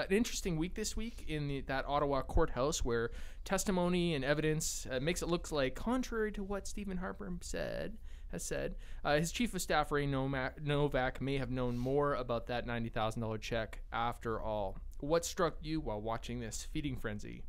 an interesting week this week in that Ottawa courthouse where testimony and evidence makes it look like, contrary to what Stephen Harper has said, his chief of staff, Ray Novak, may have known more about that $90,000 check after all. What struck you while watching this feeding frenzy?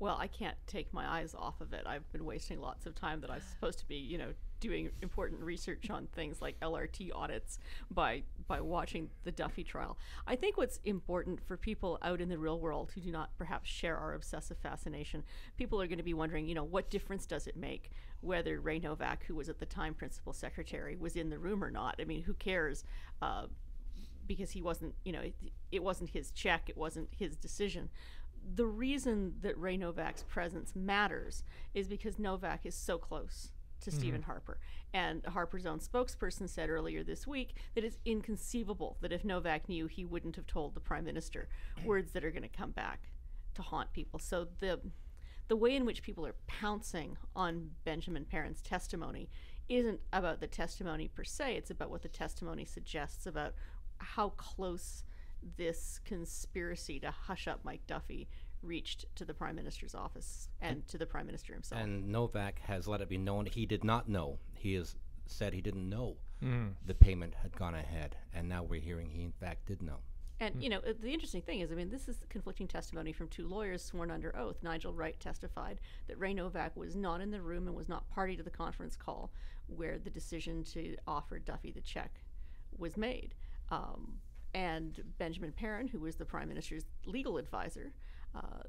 Well, I can't take my eyes off of it. I've been wasting lots of time that I'm supposed to be, doing important research on things like LRT audits by watching the Duffy trial. I think what's important for people out in the real world who do not perhaps share our obsessive fascination, people are going to be wondering, what difference does it make whether Ray Novak, who was at the time principal secretary, was in the room or not? I mean, who cares? Because he wasn't, it wasn't his check, it wasn't his decision. The reason that Ray Novak's presence matters is because Novak is so close to Stephen Harper. And Harper's own spokesperson said earlier this week that it's inconceivable that if Novak knew, he wouldn't have told the Prime Minister, words that are going to come back to haunt people. So the way in which people are pouncing on Benjamin Perrin's testimony isn't about the testimony per se, it's about what the testimony suggests about how close this conspiracy to hush up Mike Duffy reached to the Prime Minister's office and to the Prime Minister himself. And Novak has let it be known he did not know. He has said he didn't know the payment had gone ahead, and now we're hearing he in fact did know. And, the interesting thing is, this is conflicting testimony from two lawyers sworn under oath. Nigel Wright testified that Ray Novak was not in the room and was not party to the conference call where the decision to offer Duffy the check was made. And Benjamin Perrin, who was the Prime Minister's legal advisor,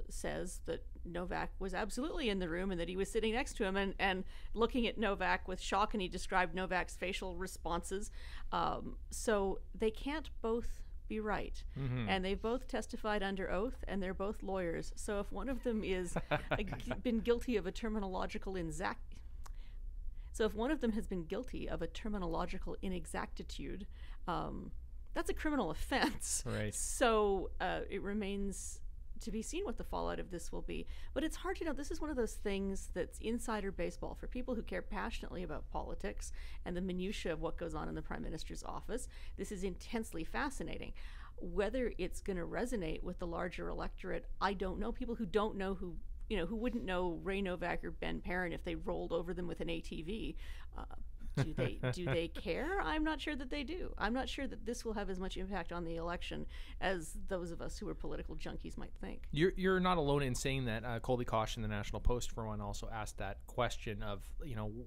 says that Novak was absolutely in the room and that he was sitting next to him and looking at Novak with shock, and he described Novak's facial responses. So they can't both be right. And they've both testified under oath, and they're both lawyers. So if one of them is been guilty of a terminological inexactitude, that's a criminal offense. Right. So it remains to be seen what the fallout of this will be. But it's hard to know. This is one of those things that's insider baseball for people who care passionately about politics and the minutiae of what goes on in the Prime Minister's office. This is intensely fascinating. Whether it's going to resonate with the larger electorate, I don't know. People who don't know who wouldn't know Ray Novak or Ben Perrin if they rolled over them with an ATV. Do they care? I'm not sure that they do. I'm not sure that this will have as much impact on the election as those of us who are political junkies might think. You're not alone in saying that. Colby Kosh in the National Post, for one, also asked that question of,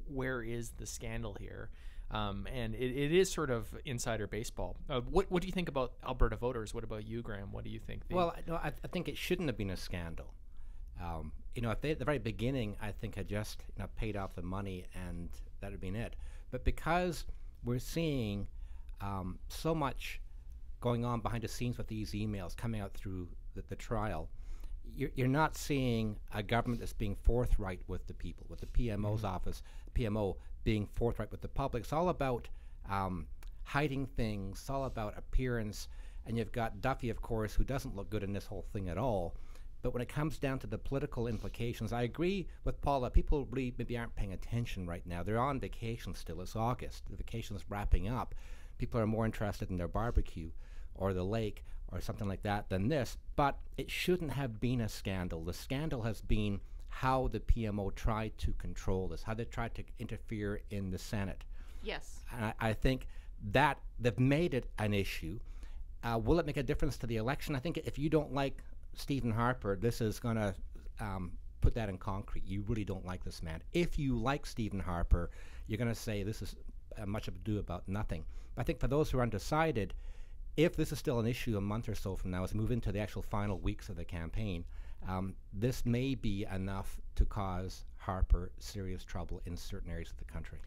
where is the scandal here? And it is sort of insider baseball. What do you think about Alberta voters? What about you, Graham? What do you think? Well, I think it shouldn't have been a scandal. If they at the very beginning, I think, had just paid off the money and that would have been it. But because we're seeing so much going on behind the scenes with these emails coming out through the trial, you're not seeing a government that's being forthright with the people, with the PMO's office, PMO being forthright with the public. It's all about hiding things. It's all about appearance. And you've got Duffy, of course, who doesn't look good in this whole thing at all. But when it comes down to the political implications, I agree with Paul that people really maybe aren't paying attention right now. They're on vacation still. It's August. The vacation's wrapping up. People are more interested in their barbecue or the lake or something like that than this. But it shouldn't have been a scandal. The scandal has been how the PMO tried to control this, how they tried to interfere in the Senate. Yes. And I think that they've made it an issue. Will it make a difference to the election? I think if you don't like Stephen Harper, this is going to put that in concrete. You really don't like this man. If you like Stephen Harper, you're going to say this is much ado about nothing. But I think for those who are undecided, if this is still an issue a month or so from now, as we move into the actual final weeks of the campaign, this may be enough to cause Harper serious trouble in certain areas of the country.